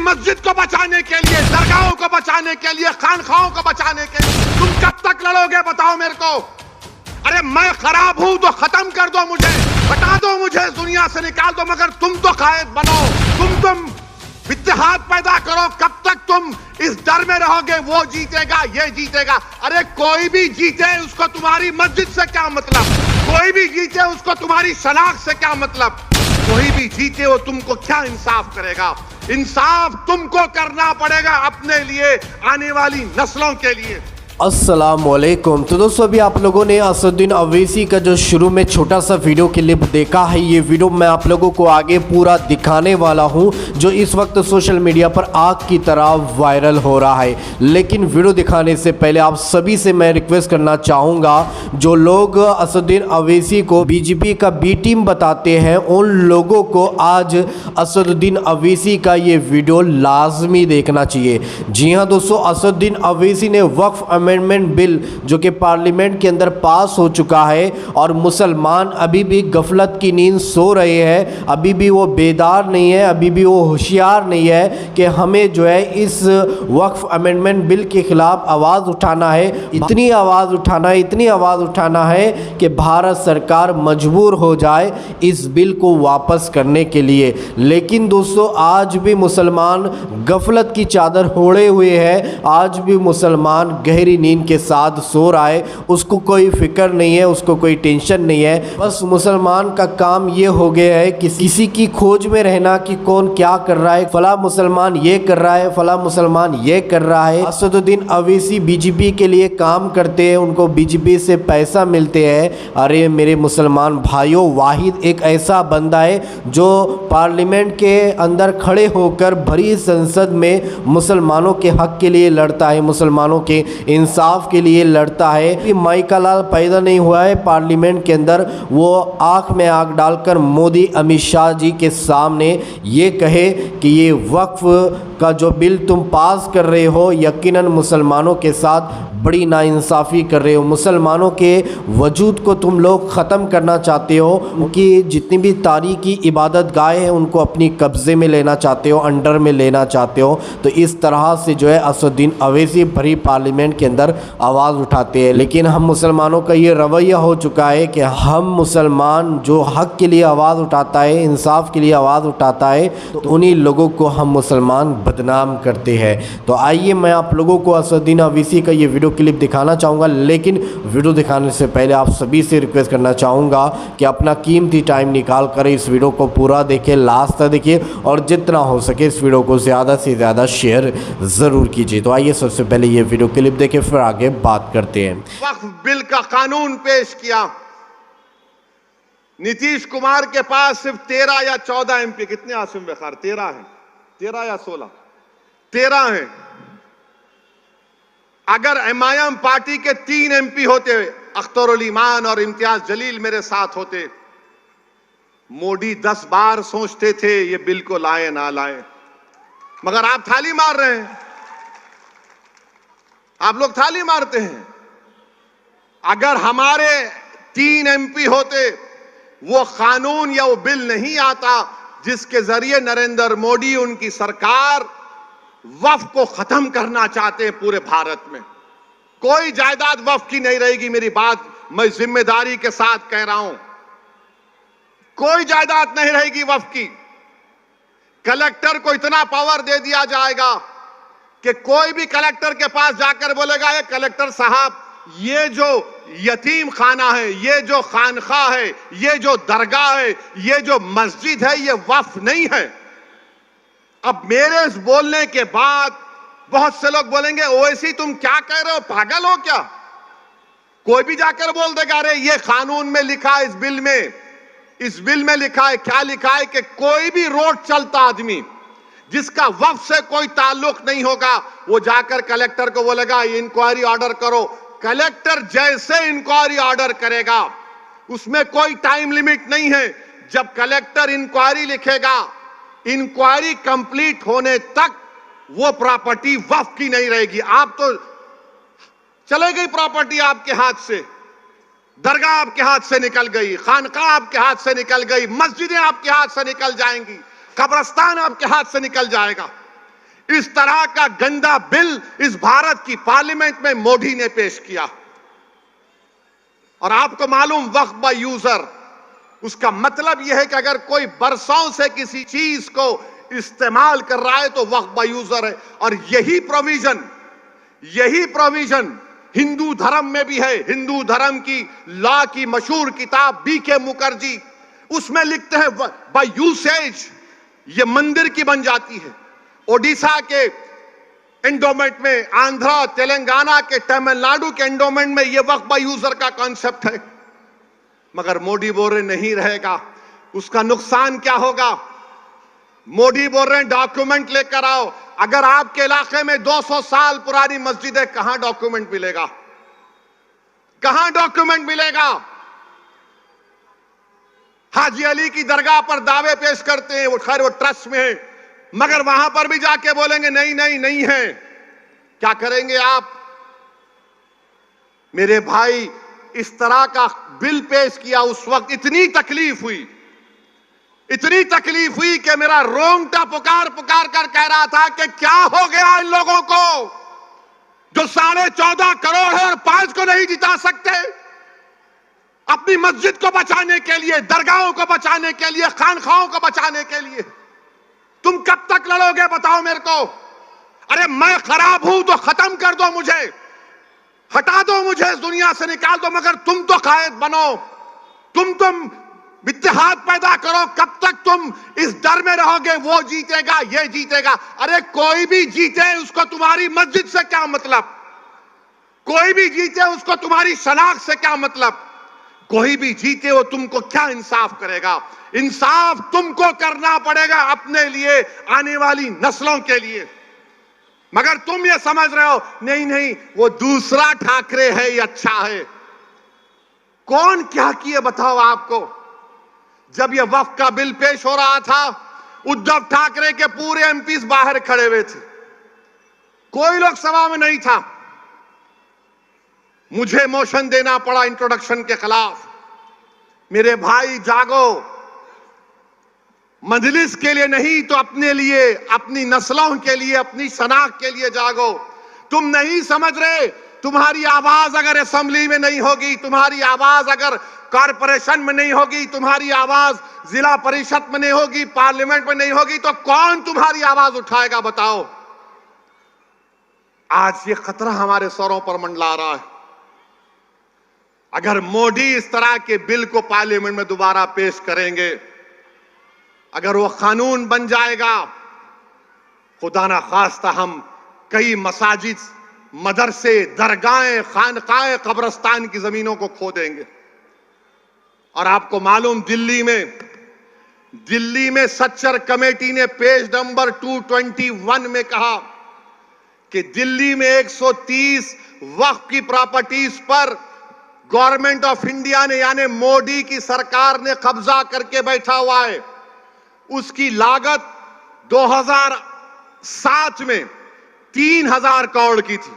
मस्जिद को बचाने के लिए, दरगाहों को बचाने के लिए, खानखाओं को बचाने के लिए तुम कब तक लड़ोगे बताओ मेरे को? अरे मैं खराब हूं तो खत्म कर दो मुझे, हटा दो मुझे, दुनिया से निकाल दो, मगर तुम तो कायद बनो, तुम इत्तेहाद पैदा करो। कब तक तुम इस डर में रहोगे वो जीतेगा ये जीतेगा? अरे कोई भी जीते उसको तुम्हारी मस्जिद से क्या मतलब, कोई भी जीते उसको तुम्हारी शनाख्त से क्या मतलब, कोई भी जीते वो तुमको क्या इंसाफ करेगा? इंसाफ तुमको करना पड़ेगा अपने लिए, आने वाली नस्लों के लिए। अस्सलामुअलैकुम। तो दोस्तों अभी आप लोगों ने असदुद्दीन अवैसी का जो शुरू में छोटा सा वीडियो क्लिप देखा है, ये वीडियो मैं आप लोगों को आगे पूरा दिखाने वाला हूं, जो इस वक्त सोशल मीडिया पर आग की तरह वायरल हो रहा है। लेकिन वीडियो दिखाने से पहले आप सभी से मैं रिक्वेस्ट करना चाहूँगा, जो लोग असदुद्दीन अवैसी को बीजेपी का बी टीम बताते हैं, उन लोगों को आज असदुद्दीन अवैसी का ये वीडियो लाजमी देखना चाहिए। जी हाँ दोस्तों, असदुद्दीन अवैसी ने वक्फ अमेंडमेंट बिल जो कि पार्लियामेंट के अंदर पास हो चुका है और मुसलमान अभी भी गफलत की नींद सो रहे हैं, अभी भी वो बेदार नहीं है, अभी भी वो होशियार नहीं है कि हमें जो है इस वक्फ अमेंडमेंट बिल के खिलाफ आवाज़ उठाना है। इतनी आवाज़ उठाना है कि भारत सरकार मजबूर हो जाए इस बिल को वापस करने के लिए। लेकिन दोस्तों आज भी मुसलमान गफलत की चादर ओढ़े हुए है, आज भी मुसलमान गहरी नींद के साथ सो रहा है, उसको कोई फिक्र नहीं है, उसको कोई टेंशन नहीं है। बस मुसलमान का काम ये हो गया है कि किसी की खोज में रहना कि कौन क्या कर रहा है, फला मुसलमान ये कर रहा है, फला मुसलमान ये कर रहा है। असदुद्दीन अवैसी बीजेपी के लिए काम करते हैं, उनको बीजेपी से पैसा मिलते हैं। अरे मेरे मुसलमान भाइयों, वाहिद एक ऐसा बंदा है जो पार्लियामेंट के अंदर खड़े होकर भरी संसद में मुसलमानों के हक के लिए लड़ता है, मुसलमानों के इंसाफ के लिए लड़ता है। माई का लाल पैदा नहीं हुआ है पार्लियामेंट के अंदर वो आंख में आग डालकर मोदी अमित शाह जी के सामने ये कहे कि ये वक्फ का जो बिल तुम पास कर रहे हो, यकीनन मुसलमानों के साथ बड़ी नाइंसाफ़ी कर रहे हो, मुसलमानों के वजूद को तुम लोग ख़त्म करना चाहते हो, उनकी जितनी भी तारीखी इबादत गाह हैं उनको अपनी कब्ज़े में लेना चाहते हो, अंडर में लेना चाहते हो। तो इस तरह से जो है असदुद्दीन अवैसी भरी पार्लियामेंट के अंदर आवाज़ उठाते हैं। लेकिन हम मुसलमानों का ये रवैया हो चुका है कि हम मुसलमान जो हक़ के लिए आवाज़ उठाता है, इंसाफ के लिए आवाज़ उठाता है, तो उन्हीं लोगों को हम मुसलमान बदनाम करते हैं। तो आइए मैं आप लोगों को असदुद्दीन अवैसी का ये वीडियो क्लिप दिखाना चाहूँगा। लेकिन वीडियो दिखाने से पहले आप सभी से रिक्वेस्ट करना चाहूँगा कि अपना कीमती टाइम निकाल कर इस वीडियो को पूरा देखिए, लास्ट तक देखिए और जितना हो सके इस वीडियो को ज़्यादा से ज़्यादा शेयर ज़रूर कीजिए। तो आइए सबसे पहले ये वीडियो क्लिप देखिए, फिर आगे बात करते हैं। वक्फ बिल का कानून पेश किया, नीतीश कुमार के पास सिर्फ 13 या 14 एमपी, कितने आसिम बेखार 13 हैं, 13 या 16, 13 हैं। अगर एमआईएम पार्टी के 3 एमपी होते, अख्तरुल ईमान और इम्तियाज जलील मेरे साथ होते, मोदी 10 बार सोचते थे ये बिल को लाए ना लाए, मगर आप थाली मार रहे हैं, आप लोग थाली मारते हैं। अगर हमारे 3 एमपी होते, वो कानून या वो बिल नहीं आता जिसके जरिए नरेंद्र मोदी उनकी सरकार वक्फ को खत्म करना चाहते हैं पूरे भारत में। कोई जायदाद वक्फ की नहीं रहेगी, मेरी बात मैं जिम्मेदारी के साथ कह रहा हूं, कोई जायदाद नहीं रहेगी वक्फ की। कलेक्टर को इतना पावर दे दिया जाएगा कि कोई भी कलेक्टर के पास जाकर बोलेगा, ये कलेक्टर साहब ये जो यतीम खाना है, ये जो खानखा है, ये जो दरगाह है, ये जो मस्जिद है, ये वक्फ नहीं है। अब मेरे इस बोलने के बाद बहुत से लोग बोलेंगे, ओवैसी तुम क्या कह रहे हो, पागल हो क्या? कोई भी जाकर बोल देगा, अरे ये कानून में लिखा है, इस बिल में लिखा है, क्या लिखा है कि कोई भी रोड चलता आदमी जिसका वक्फ से कोई ताल्लुक नहीं होगा, वो जाकर कलेक्टर को बोलेगा इंक्वायरी ऑर्डर करो। कलेक्टर जैसे इंक्वायरी ऑर्डर करेगा, उसमें कोई टाइम लिमिट नहीं है। जब कलेक्टर इंक्वायरी लिखेगा, इंक्वायरी कंप्लीट होने तक वो प्रॉपर्टी वक्फ की नहीं रहेगी। आप तो चले गई प्रॉपर्टी आपके हाथ से, दरगाह आपके हाथ से निकल गई, खानका आपके हाथ से निकल गई, मस्जिदें आपके हाथ से निकल जाएंगी, कब्रिस्तान आपके हाथ से निकल जाएगा। इस तरह का गंदा बिल इस भारत की पार्लियामेंट में मोदी ने पेश किया। और आपको मालूम वक्फ बाय यूजर, उसका मतलब यह है कि अगर कोई बरसों से किसी चीज को इस्तेमाल कर रहा है तो वक्फ बाय यूजर है। और यही प्रोविजन हिंदू धर्म में भी है। हिंदू धर्म की लॉ की मशहूर किताब BK मुखर्जी, उसमें लिखते हैं बाय यूसेज ये मंदिर की बन जाती है। ओडिशा के एंडोमेंट में, आंध्रा, तेलंगाना के, तमिलनाडु के एंडोमेंट में यह वक्फ बाय यूजर का कॉन्सेप्ट है। मगर मोदी बोल रहे नहीं रहेगा। उसका नुकसान क्या होगा? मोदी बोल रहे हैं डॉक्यूमेंट लेकर आओ। अगर आपके इलाके में 200 साल पुरानी मस्जिद है, कहां डॉक्यूमेंट मिलेगा? कहां डॉक्यूमेंट मिलेगा? हाजी अली की दरगाह पर दावे पेश करते हैं, वो खैर वो ट्रस्ट में है, मगर वहां पर भी जाके बोलेंगे नहीं नहीं नहीं है। क्या करेंगे आप? मेरे भाई, इस तरह का बिल पेश किया, उस वक्त इतनी तकलीफ हुई कि मेरा रोंगटा पुकार कर कह रहा था कि क्या हो गया इन लोगों को जो 14.5 करोड़ है और 5 को नहीं जिता सकते। अपनी मस्जिद को बचाने के लिए, दरगाहों को बचाने के लिए, खानखाहों को बचाने के लिए तुम कब तक लड़ोगे बताओ मेरे को? अरे मैं खराब हूं तो खत्म कर दो, मुझे हटा दो, मुझे इस दुनिया से निकाल दो, मगर तुम तो कायद बनो, तुम इत्तेहाद पैदा करो। कब तक तुम इस डर में रहोगे वो जीतेगा, ये जीतेगा? अरे कोई भी जीते उसको तुम्हारी मस्जिद से क्या मतलब? कोई भी जीते उसको तुम्हारी शनाख्त से क्या मतलब? कोई भी जीते वो तुमको क्या इंसाफ करेगा? इंसाफ तुमको करना पड़ेगा अपने लिए, आने वाली नस्लों के लिए। मगर तुम ये समझ रहे हो नहीं नहीं वो दूसरा ठाकरे है, ये अच्छा है। कौन क्या किए बताओ आपको? जब ये वक्फ का बिल पेश हो रहा था, उद्धव ठाकरे के पूरे एमपीज बाहर खड़े हुए थे, कोई लोग सभा में नहीं था। मुझे मोशन देना पड़ा इंट्रोडक्शन के खिलाफ। मेरे भाई जागो, मजलिस के लिए नहीं तो अपने लिए, अपनी नस्लों के लिए, अपनी शनाख्त के लिए जागो। तुम नहीं समझ रहे, तुम्हारी आवाज अगर असेंबली में नहीं होगी, तुम्हारी आवाज अगर कॉरपोरेशन में नहीं होगी, तुम्हारी आवाज जिला परिषद में नहीं होगी, पार्लियामेंट में नहीं होगी, तो कौन तुम्हारी आवाज उठाएगा बताओ? आज ये खतरा हमारे सरों पर मंडला रहा है। अगर मोदी इस तरह के बिल को पार्लियामेंट में दोबारा पेश करेंगे, अगर वो कानून बन जाएगा, खुदा ना खास्ता हम कई मसाजिद, मदरसे, दरगाहें, खानकाएं, कब्रिस्तान की जमीनों को खो देंगे। और आपको मालूम दिल्ली में सच्चर कमेटी ने पेज नंबर 221 में कहा कि दिल्ली में 130 वक्फ की प्रॉपर्टीज पर गवर्नमेंट ऑफ इंडिया ने, यानी मोदी की सरकार ने कब्जा करके बैठा हुआ है। उसकी लागत 2007 में 3000 करोड़ की थी।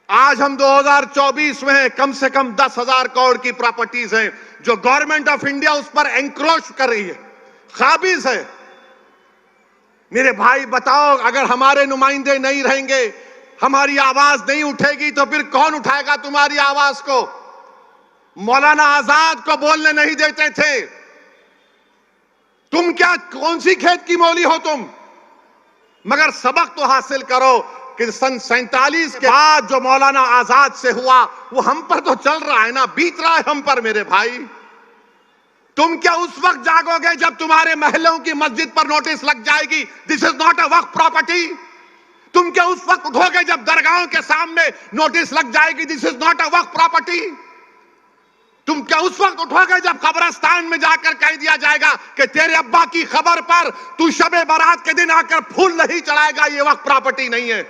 आज हम 2024 में हैं, कम से कम 10,000 करोड़ की प्रॉपर्टीज हैं जो गवर्नमेंट ऑफ इंडिया उस पर एंक्रोच कर रही है, काबिज है। मेरे भाई बताओ, अगर हमारे नुमाइंदे नहीं रहेंगे, हमारी आवाज नहीं उठेगी, तो फिर कौन उठाएगा तुम्हारी आवाज को? मौलाना आजाद को बोलने नहीं देते थे। तुम क्या, कौन सी खेत की मौली हो तुम? मगर सबक तो हासिल करो कि सन 47 के बाद जो मौलाना आजाद से हुआ वो हम पर तो चल रहा है ना, बीत रहा है हम पर। मेरे भाई, तुम क्या उस वक्त जागोगे जब तुम्हारे महलों की मस्जिद पर नोटिस लग जाएगी, this is not a Waqf property? तुम क्या उस वक्त उठोगे जब दरगाहों के सामने नोटिस लग जाएगी, this is not a Waqf property? तुम क्या उस वक्त उठोगे जब कब्रिस्तान में जाकर कह दिया जाएगा कि तेरे अब्बा की खबर पर तू शबे बारात के दिन आकर फूल नहीं चढ़ाएगा, ये वक्त प्रॉपर्टी नहीं है?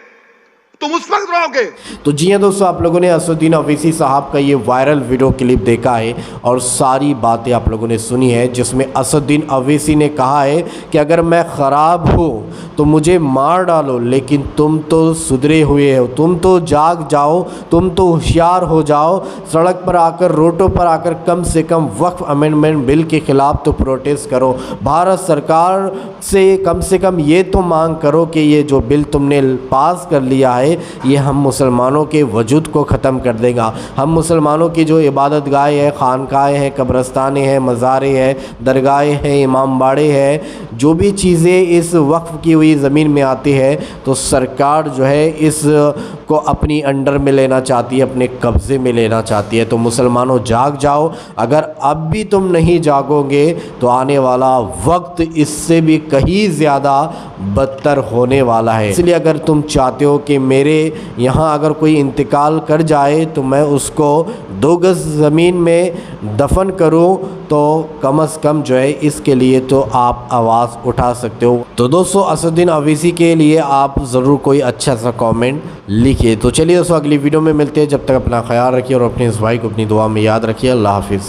तुम उस वक्त रहोगे। तो जी हाँ दोस्तों, आप लोगों ने असदुद्दीन अवैसी साहब का ये वायरल वीडियो क्लिप देखा है और सारी बातें आप लोगों ने सुनी है, जिसमें असदुद्दीन अवैसी ने कहा है कि अगर मैं ख़राब हूँ तो मुझे मार डालो, लेकिन तुम तो सुधरे हुए हो, तुम तो जाग जाओ, तुम तो होशियार हो जाओ, सड़क पर आकर, रोडों पर आकर कम से वक्फ अमेंडमेंट बिल के ख़िलाफ़ तो प्रोटेस्ट करो। भारत सरकार से कम ये तो मांग करो कि ये जो बिल तुमने पास कर लिया है ये हम मुसलमानों के वजूद को ख़त्म कर देगा। हम मुसलमानों की जो इबादत गाहें हैं, खानकाएँ हैं, कब्रस्तानें हैं, मज़ारें हैं, दरगाहें हैं, इमाम बाड़े हैं, जो भी चीज़ें इस वक्फ की हुई ज़मीन में आती है, तो सरकार जो है इस को अपनी अंडर में लेना चाहती है, अपने कब्ज़े में लेना चाहती है। तो मुसलमानों जाग जाओ, अगर अब भी तुम नहीं जागोगे तो आने वाला वक्त इससे भी कहीं ज़्यादा बदतर होने वाला है। इसलिए अगर तुम चाहते हो कि मेरे यहाँ अगर कोई इंतकाल कर जाए तो मैं उसको 2 गज़ ज़मीन में दफन करूँ, तो कम से कम जो है इसके लिए तो आप आवाज़ उठा सकते हो। तो दोस्तों, असदुद्दीन अवैसी के लिए आप ज़रूर कोई अच्छा सा कमेंट लिखिए। तो चलिए दोस्तों, अगली वीडियो में मिलते हैं। जब तक अपना ख्याल रखिए और अपने इस भाई को अपनी दुआ में याद रखिए। अल्लाह हाफिज़।